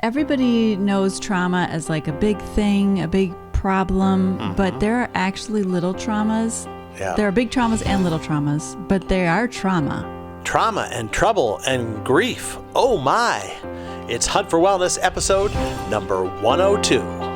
everybody knows trauma as like a big thing, a big problem, but there are actually little traumas. Yeah. There are big traumas and little traumas, but they are trauma. Trauma and trouble and grief. Oh my. It's Hunt for Wellness episode number 102.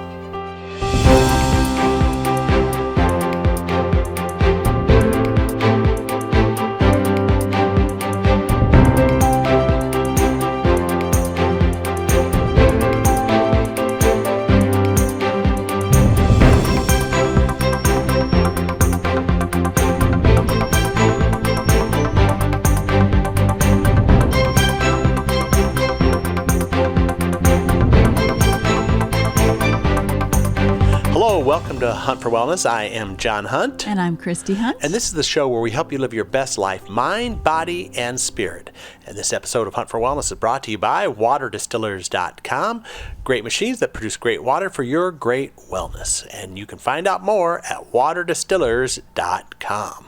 Welcome to Hunt for Wellness. I am John Hunt. And I'm Kristi Hunt. And this is the show where we help you live your best life, mind, body, and spirit. And this episode of Hunt for Wellness is brought to you by waterdistillers.com. Great machines that produce great water for your great wellness. And you can find out more at waterdistillers.com.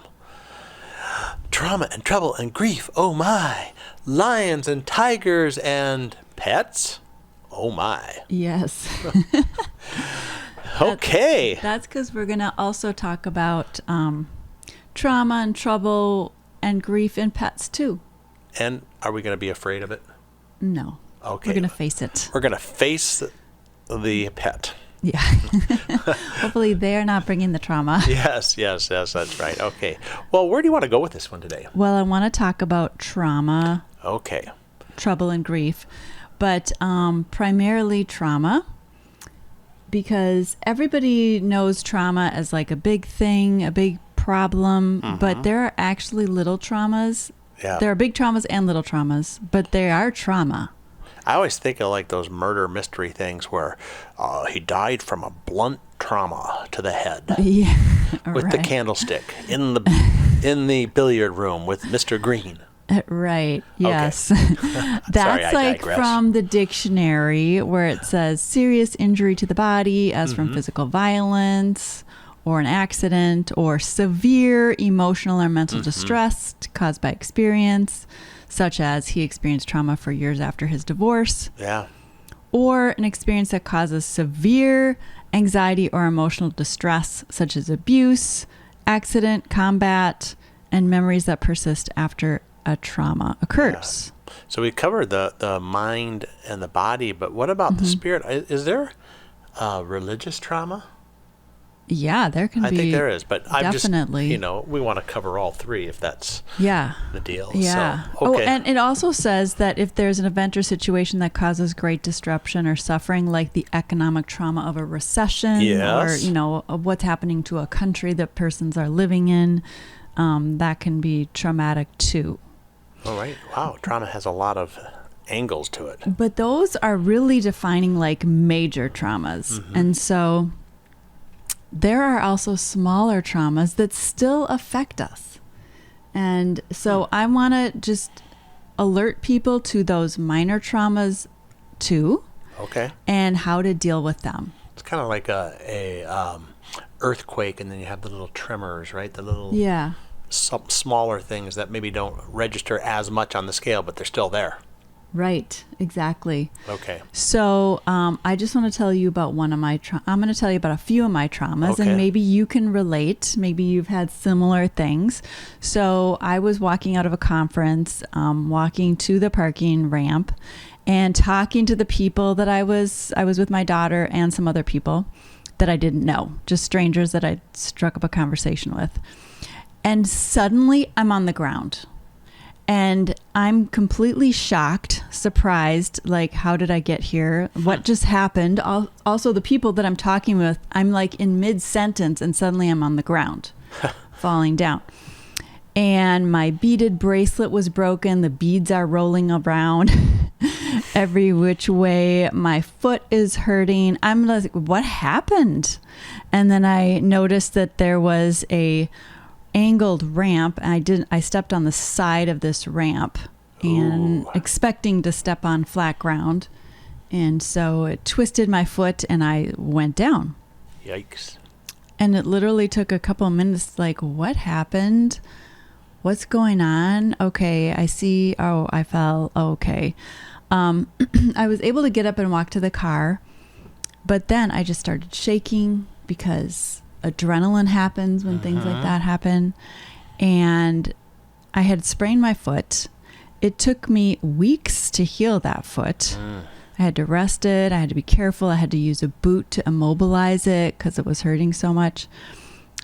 Trauma and trouble and grief. Oh my. Lions and tigers and pets. Oh my. Yes. Okay. That's because we're going to also talk about trauma and trouble and grief in pets too. And are we going to be afraid of it? No. Okay. We're going to face it. We're going to face the pet. Yeah. Hopefully they're not bringing the trauma. Yes, that's right. Okay. Well, where do you want to go with this one today? Well, I want to talk about trauma. Okay. Trouble and grief, but primarily trauma. Because everybody knows trauma as like a big thing, a big problem, but there are actually little traumas. Yeah. There are big traumas and little traumas, but they are trauma. I always think of like those murder mystery things where he died from a blunt trauma to the head. Yeah, with right. the candlestick in the billiard room with Mr. Green. Right. Yes. Okay. That's Sorry, like digress. from the dictionary where it says serious injury to the body as from physical violence or an accident or severe emotional or mental distress caused by experience, such as he experienced trauma for years after his divorce. Yeah. Or an experience that causes severe anxiety or emotional distress, such as abuse, accident, combat, and memories that persist after a trauma occurs. Yeah. So we covered the mind and the body, but what about the spirit? Is there religious trauma? Yeah, there can be. I think there is, but I'm definitely. just, we want to cover all three if that's the deal. Yeah. So, okay. Oh, and it also says that if there's an event or situation that causes great disruption or suffering, like the economic trauma of a recession Yes. or, what's happening to a country that persons are living in, that can be traumatic too. All right. Wow. Trauma has a lot of angles to it. But those are really defining like major traumas. And so there are also smaller traumas that still affect us. And so I want to just alert people to those minor traumas too. Okay. And how to deal with them. It's kind of like a earthquake, and then you have the little tremors, right? The little some smaller things that maybe don't register as much on the scale, but they're still there. Right, exactly. Okay. So I just want to tell you about one of my I'm going to tell you about a few of my traumas, and maybe you can relate. Maybe you've had similar things. So I was walking out of a conference, walking to the parking ramp, and talking to the people that I was with my daughter and some other people that I didn't know, just strangers that I struck up a conversation with. And suddenly I'm on the ground. And I'm completely shocked, surprised, like, how did I get here? What just happened? Also, the people that I'm talking with, I'm like in mid-sentence and suddenly I'm on the ground, falling down. And my beaded bracelet was broken. The beads are rolling around every which way. My foot is hurting. I'm like, what happened? And then I noticed that there was a angled ramp, and I stepped on the side of this ramp and expecting to step on flat ground, and so it twisted my foot and I went down. Yikes. And it literally took a couple of minutes, like, what happened? What's going on? Okay, I see. Oh, I fell. Okay. I was able to get up and walk to the car, but then I just started shaking because adrenaline happens when things like that happen. And I had sprained my foot. It took me weeks to heal that foot. I had to rest it. I had to be careful. I had to use a boot to immobilize it because it was hurting so much.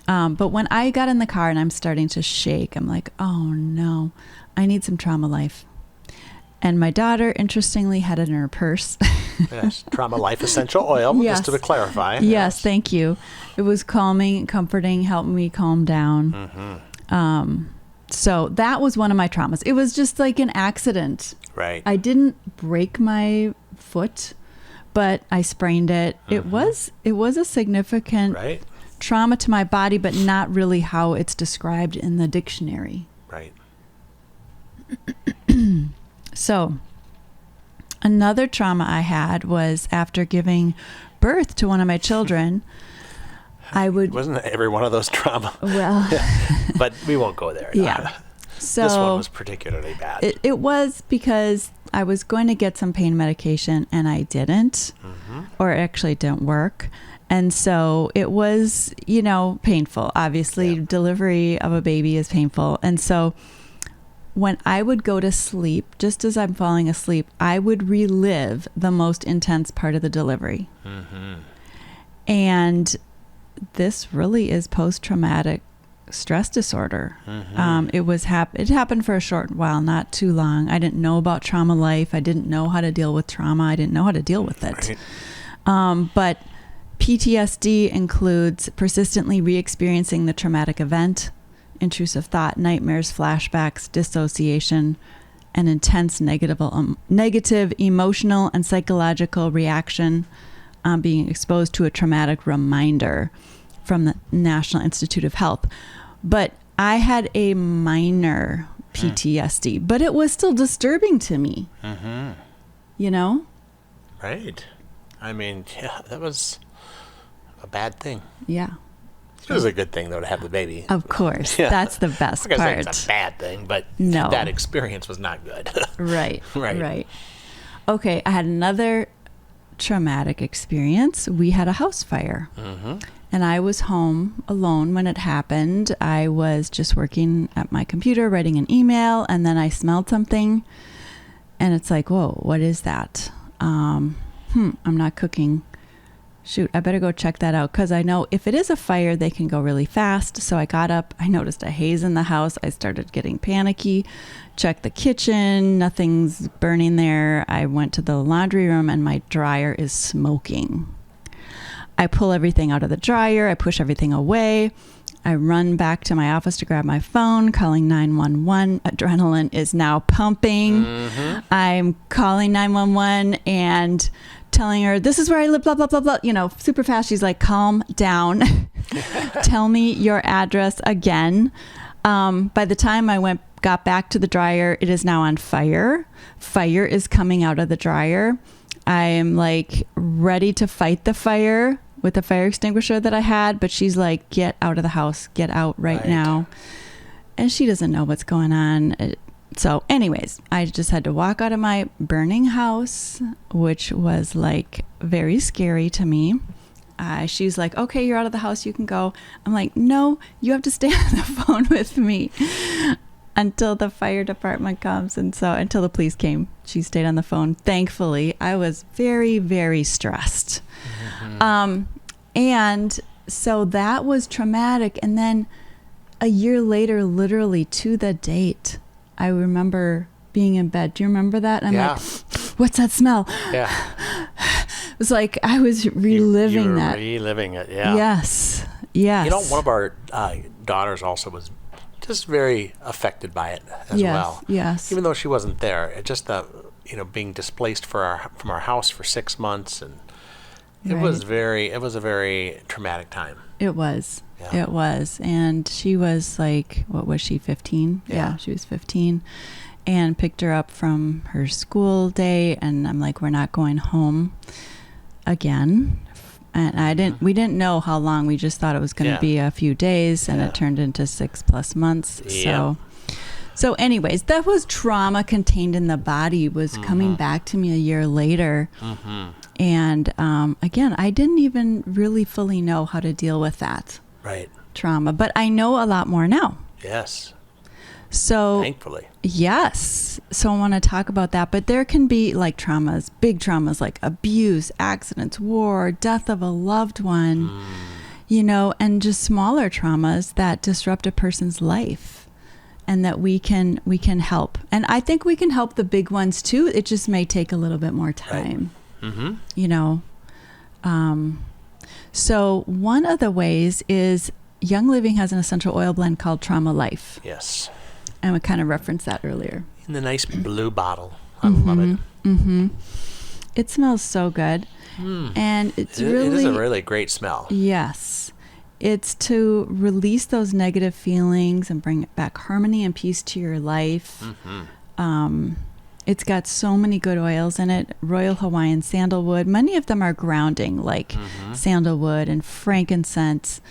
But when I got in the car and I'm starting to shake, I'm like, oh no, I need some Trauma Life. And my daughter, interestingly, had it in her purse. Yes, Trauma Life Essential Oil, yes. just to clarify. Yes, thank you. It was calming, comforting, helped me calm down. So that was one of my traumas. It was just like an accident. Right. I didn't break my foot, but I sprained it. It was a significant trauma to my body, but not really how it's described in the dictionary. Right. So another trauma I had was after giving birth to one of my children. Wasn't every one of those trauma? Well, but we won't go there. Yeah. So this one was particularly bad. It was because I was going to get some pain medication and I didn't, or it actually didn't work. And so it was, painful. Obviously, delivery of a baby is painful. And so when I would go to sleep, just as I'm falling asleep, I would relive the most intense part of the delivery. And this really is post-traumatic stress disorder. It happened for a short while, not too long. I didn't know about Trauma Life. I didn't know how to deal with trauma. I didn't know how to deal with it. Right. But PTSD includes persistently re-experiencing the traumatic event, intrusive thought, nightmares, flashbacks, dissociation, and intense negative emotional and psychological reaction, being exposed to a traumatic reminder from the National Institute of Health. But I had a minor PTSD, but it was still disturbing to me. Right. I mean, that was a bad thing. Yeah. It was a good thing, though, to have the baby. Of course. Yeah. That's the best part. I it's a bad thing, but that experience was not good. Right. Okay, I had another traumatic experience. We had a house fire. And I was home alone when it happened. I was just working at my computer, writing an email, and then I smelled something. And it's like, whoa, what is that? I'm not cooking. Shoot, I better go check that out, because I know if it is a fire, they can go really fast. So I got up, I noticed a haze in the house. I started getting panicky, checked the kitchen, nothing's burning there. I went to the laundry room and my dryer is smoking. I pull everything out of the dryer, I push everything away. I run back to my office to grab my phone, calling 911. Adrenaline is now pumping. I'm calling 911 and telling her, this is where I live, blah, blah, blah, blah. Super fast. She's like, calm down. Tell me your address again. By the time I got back to the dryer, it is now on fire. Fire is coming out of the dryer. I am like ready to fight the fire with the fire extinguisher that I had, but she's like, get out of the house, get out right now. And she doesn't know what's going on. So anyways, I just had to walk out of my burning house, which was like very scary to me. She's like, okay, you're out of the house, you can go. I'm like, no, you have to stay on the phone with me until the fire department comes. And so until the police came, she stayed on the phone. Thankfully, I was very, very stressed. And so that was traumatic. And then a year later, literally to the date, I remember being in bed. Do you remember that? And I'm like, what's that smell? Yeah. It was like I was reliving you were that. Reliving it, yeah. Yes. One of our daughters also was just very affected by it as well. Yes. Even though she wasn't there, it just being displaced from our house for 6 months, and it was a very traumatic time. It was. Yeah. It was. And she was like, what was she, 15? Yeah, she was 15. And picked her up from her school day, and I'm like, we're not going home again. And we didn't know how long. We just thought it was going to be a few days, and it turned into 6+ months. Yeah. So anyways, that was trauma contained in the body, was coming back to me a year later. And again, I didn't even really fully know how to deal with that trauma, but I know a lot more now. Yes. So thankfully. Yes. So I want to talk about that, but there can be like traumas, big traumas like abuse, accidents, war, death of a loved one, you know, and just smaller traumas that disrupt a person's life. And that we can help. And I think we can help the big ones too. It just may take a little bit more time, you know. So one of the ways is Young Living has an essential oil blend called Trauma Life. Yes. And we kind of referenced that earlier. In the nice blue it. I love it. It smells so good. And it is a really great smell. Yes. It's to release those negative feelings and bring back harmony and peace to your life. It's got so many good oils in it. Royal Hawaiian sandalwood. Many of them are grounding, like sandalwood and frankincense,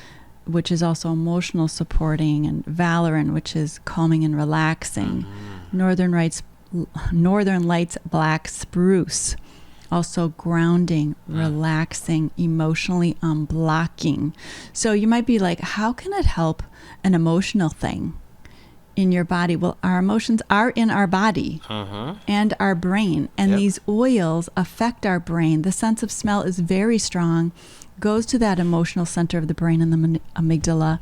which is also emotional supporting, and valerian, which is calming and relaxing. Northern Lights black spruce, also grounding, relaxing, emotionally unblocking. So you might be like, how can it help an emotional thing in your body? Well, our emotions are in our body and our brain, and these oils affect our brain. The sense of smell is very strong, goes to that emotional center of the brain and the amygdala,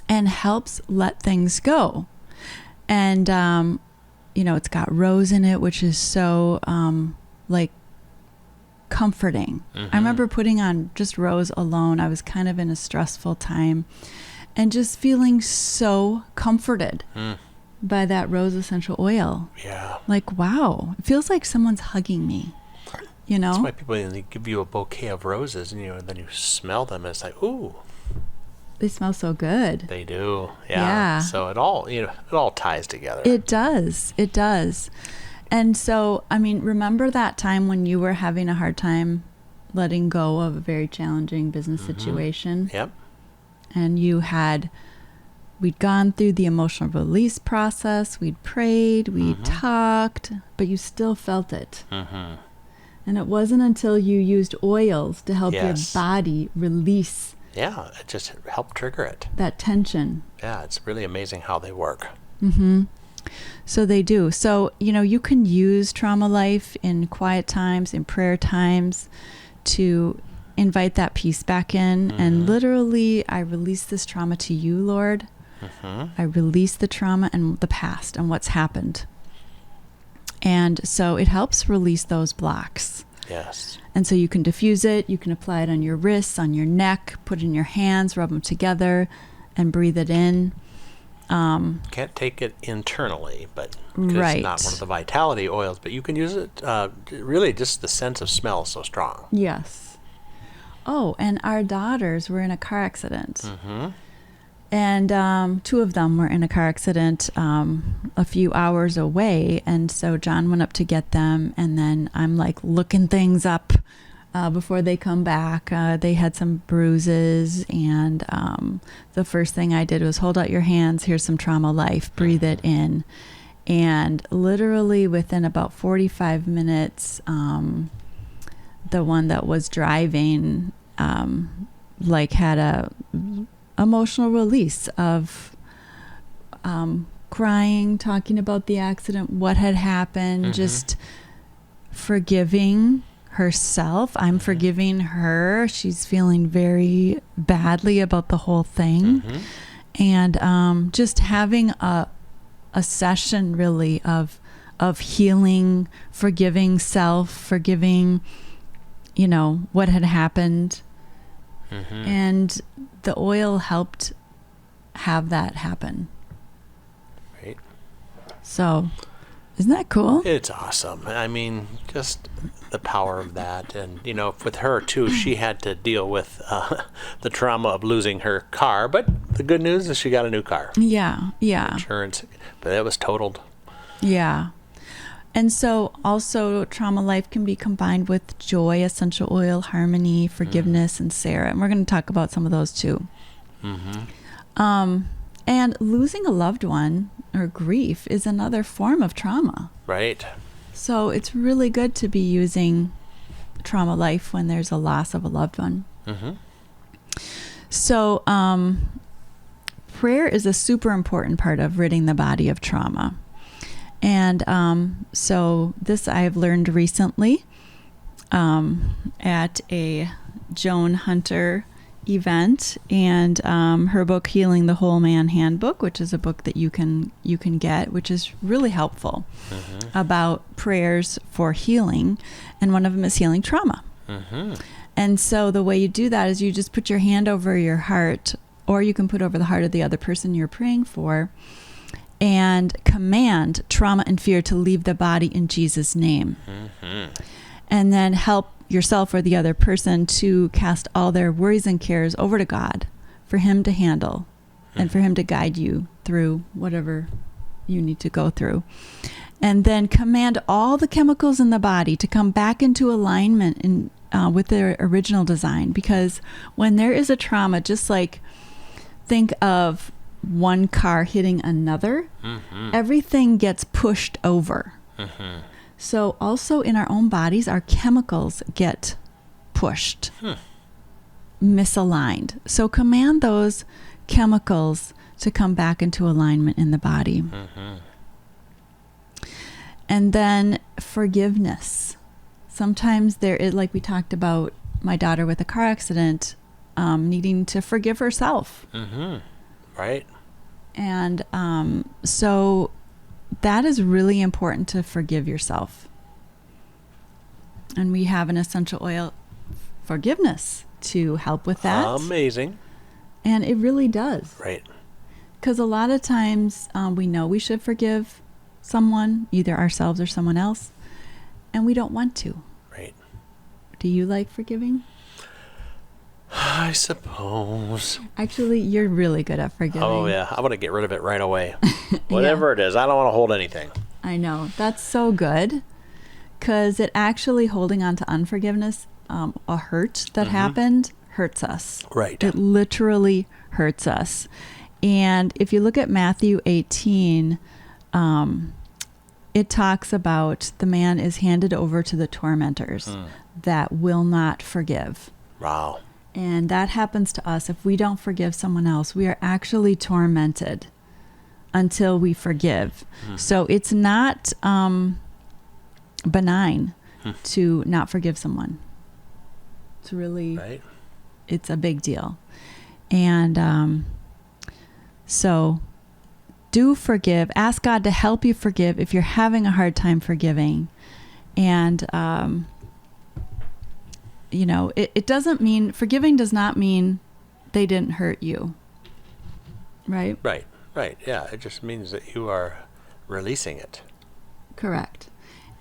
and helps let things go. And, you know, it's got rose in it, which is so like comforting. I remember putting on just rose alone. I was kind of in a stressful time and just feeling so comforted by that rose essential oil. Yeah. Like, wow, it feels like someone's hugging me, you know? That's why people, they give you a bouquet of roses and then you smell them and it's like, ooh. They smell so good. They do. Yeah. So it all ties together. It does. It does. And so, I mean, remember that time when you were having a hard time letting go of a very challenging business situation? Yep. And we'd gone through the emotional release process, we'd prayed, we'd talked, but you still felt it. And it wasn't until you used oils to help your body release. Yeah, it just helped trigger it. That tension. Yeah, it's really amazing how they work. So they do. So, you know, you can use Trauma Life in quiet times, in prayer times, to invite that peace back in. And literally, I release this trauma to you, Lord. I release the trauma and the past and what's happened. And so it helps release those blocks. Yes. And so you can diffuse it. You can apply it on your wrists, on your neck, put it in your hands, rub them together, and breathe it in. Can't take it internally, but it's not one of the vitality oils, but you can use it, really just the sense of smell is so strong. Yes. Oh, and our daughters were in a car accident. And two of them were in a car accident a few hours away. And so John went up to get them, and then I'm like looking things up before they come back. They had some bruises, and the first thing I did was hold out your hands. Here's some Trauma Life. Breathe it in. And literally within about 45 minutes, the one that was driving like had a emotional release of crying, talking about the accident, what had happened, just forgiving herself. I'm forgiving her. She's feeling very badly about the whole thing. And just having a session really of healing, forgiving self, forgiving, you know, what had happened. And the oil helped have that happen. Right. So, isn't that cool? It's awesome. I mean, just the power of that. And, you know, with her, too, she had to deal with the trauma of losing her car. But the good news is she got a new car. Yeah, yeah. Insurance, but it was totaled. Yeah. And so also Trauma Life can be combined with joy, essential oil, harmony, forgiveness, and SARA. And we're going to talk about some of those too. And losing a loved one or grief is another form of trauma. Right. So it's really good to be using Trauma Life when there's a loss of a loved one. Mm-hmm. So prayer is a super important part of ridding the body of trauma. And so this I've learned recently at a Joan Hunter event, and her book Healing the Whole Man Handbook, which is a book that you can get, which is really helpful about prayers for healing, and one of them is healing trauma. And so the way you do that is you just put your hand over your heart, or you can put over the heart of the other person you're praying for, and command trauma and fear to leave the body in Jesus' name. And then help yourself or the other person to cast all their worries and cares over to God for Him to handle and for Him to guide you through whatever you need to go through. And then command all the chemicals in the body to come back into alignment with their original design. Because when there is a trauma, just like think of one car hitting another, everything gets pushed over. So also in our own bodies, our chemicals get pushed, misaligned. So command those chemicals to come back into alignment in the body. And then forgiveness. Sometimes there is, like we talked about, my daughter with a car accident, needing to forgive herself. Right. And so that is really important, to forgive yourself. And we have an essential oil forgiveness to help with that. Amazing. And it really does. Right. Because a lot of times we know we should forgive someone, either ourselves or someone else, and we don't want to. Right. Do you like forgiving? I suppose. Actually, you're really good at forgiving. Oh, yeah. I want to get rid of it right away. Whatever it is. I don't want to hold anything. I know. That's so good. Because it actually, holding on to unforgiveness, a hurt that happened, hurts us. Right. It literally hurts us. And if you look at Matthew 18, it talks about the man is handed over to the tormentors that will not forgive. Wow. And that happens to us. If we don't forgive someone else, we are actually tormented until we forgive. So it's not benign to not forgive someone. It's really, right. It's a big deal. And so do forgive. Ask God to help you forgive if you're having a hard time forgiving. And you know, it doesn't mean, forgiving does not mean they didn't hurt you. Right? Right. Yeah. It just means that you are releasing it. Correct.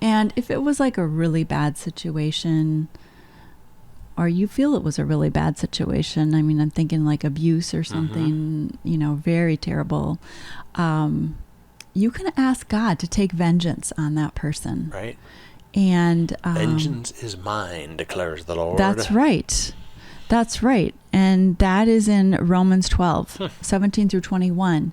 And if it was like a really bad situation, or you feel it was a really bad situation, I mean, I'm thinking like abuse or something, you know, very terrible. You can ask God to take vengeance on that person. Right. And vengeance is mine, declares the Lord. That's right. That's right. And that is in Romans 12, 17 through 21.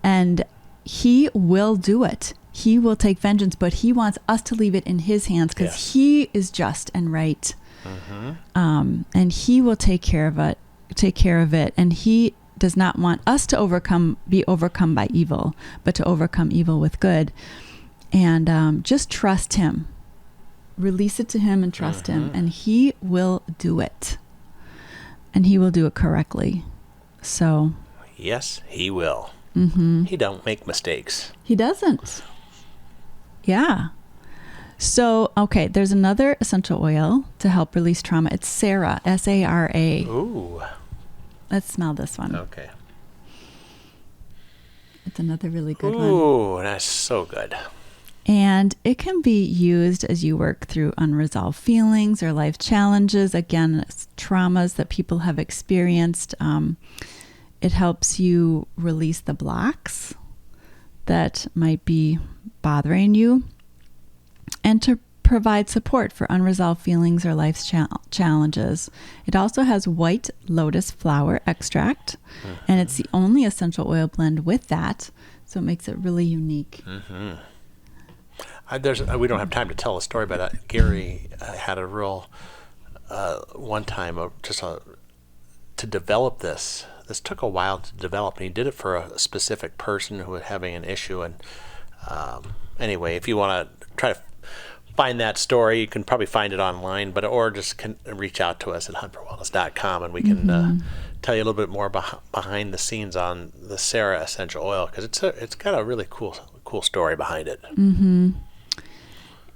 And He will do it. He will take vengeance, but He wants us to leave it in His hands, because He is just and right. And He will take care of it. And He does not want us to be overcome by evil, but to overcome evil with good. And just trust Him. Release it to Him and trust Him, and He will do it. And He will do it correctly. So. Yes, He will. He don't make mistakes. He doesn't. Yeah. So, okay, there's another essential oil to help release trauma. It's SARA, S-A-R-A. Ooh. Let's smell this one. Okay. It's another really good one. Ooh, that's so good. And it can be used as you work through unresolved feelings or life challenges. Again, it's traumas that people have experienced. It helps you release the blocks that might be bothering you, and to provide support for unresolved feelings or life's challenges. It also has white lotus flower extract, and it's the only essential oil blend with that, so it makes it really unique. We don't have time to tell a story, but Gary had a real one time to develop this. This took a while to develop, and he did it for a specific person who was having an issue. And anyway, if you want to try to find that story, you can probably find it online, or just can reach out to us at Hunt4Wellness.com, and we can tell you a little bit more behind the scenes on the SARA essential oil, because it's got a really cool story behind it.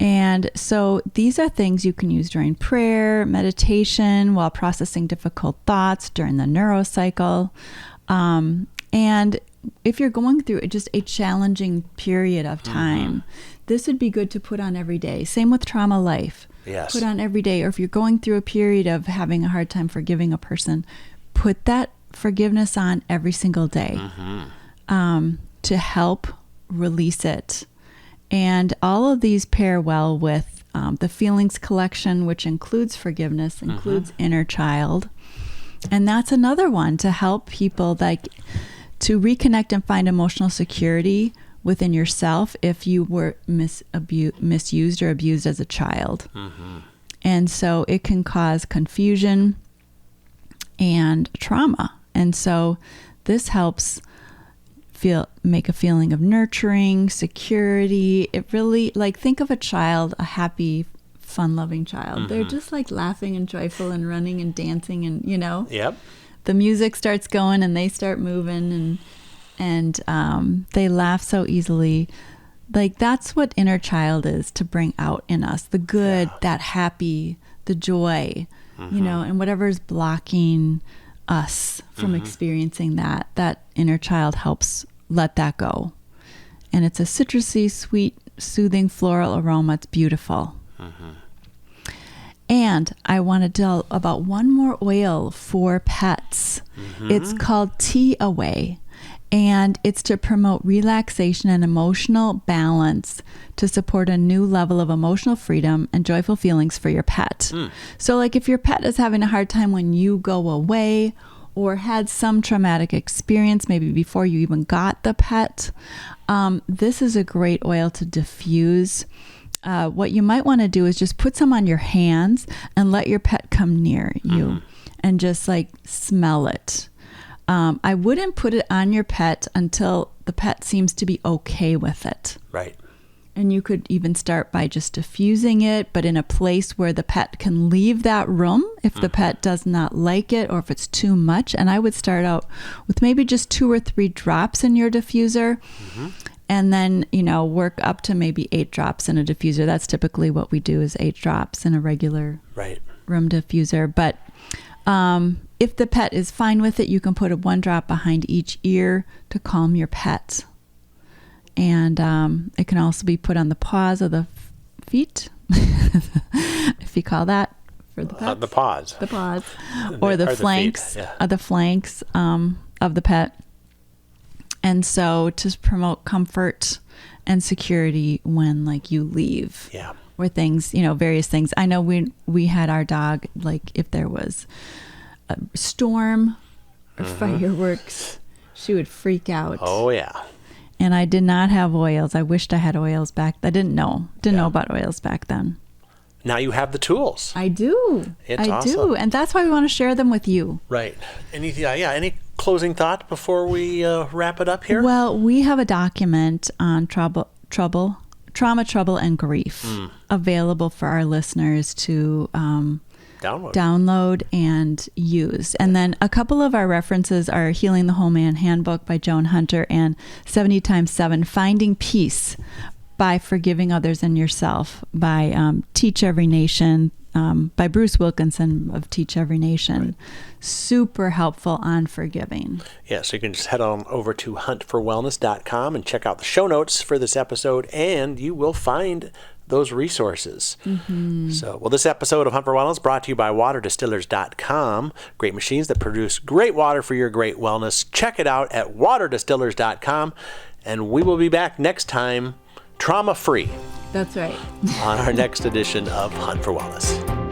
And so these are things you can use during prayer, meditation, while processing difficult thoughts, during the neurocycle. And if you're going through just a challenging period of time, this would be good to put on every day. Same with Trauma Life. Yes. Put on every day. Or if you're going through a period of having a hard time forgiving a person, put that forgiveness on every single day to help release it. And all of these pair well with the feelings collection, which includes forgiveness, includes inner child. And that's another one to help people to reconnect and find emotional security within yourself if you were misused or abused as a child. And so it can cause confusion and trauma. And so this helps make a feeling of nurturing, security. It really, think of a child, a happy, fun-loving child. They're just laughing and joyful and running and dancing, and Yep. The music starts going and they start moving and they laugh so easily. That's what inner child is to bring out in us. The good, that happy, the joy, and whatever's blocking us from experiencing that inner child helps let that go. And it's a citrusy, sweet, soothing floral aroma. It's beautiful. And I want to tell about one more oil for pets. It's called Tea Away. And it's to promote relaxation and emotional balance to support a new level of emotional freedom and joyful feelings for your pet. So if your pet is having a hard time when you go away or had some traumatic experience, maybe before you even got the pet, this is a great oil to diffuse. What you might want to do is just put some on your hands and let your pet come near you and just smell it. I wouldn't put it on your pet until the pet seems to be okay with it. Right. And you could even start by just diffusing it, but in a place where the pet can leave that room if the pet does not like it or if it's too much. And I would start out with maybe just 2 or 3 drops in your diffuser. And then, work up to maybe 8 drops in a diffuser. That's typically what we do, is 8 drops in a regular room diffuser. But if the pet is fine with it, you can put 1 drop behind each ear to calm your pet. And it can also be put on the paws of the feet, if you call that for the pet. The paws. The paws. Or the flanks, the flanks of the pet. And so to promote comfort and security when you leave. Yeah. Or things, various things. I know we had our dog, if there was a storm or fireworks, she would freak out. Oh, yeah. And I did not have oils. I wished I had oils back. I didn't know about oils back then. Now you have the tools. I do. I do. And that's why we want to share them with you. Right. Any closing thought before we wrap it up here? Well, we have a document on trauma, trouble, and grief available for our listeners to download and use. And then a couple of our references are Healing the Whole Man Handbook by Joan Hunter and 70x7 Finding Peace by Forgiving Others and Yourself by Teach Every Nation, by Bruce Wilkinson of Teach Every Nation. Right. Super helpful on forgiving. Yeah, so you can just head on over to Hunt4Wellness.com and check out the show notes for this episode, and you will find those resources. So, this episode of Hunt4Wellness brought to you by waterdistillers.com. Great machines that produce great water for your great wellness. Check it out at waterdistillers.com, and we will be back next time, trauma-free. That's right. On our next edition of Hunt for Wellness.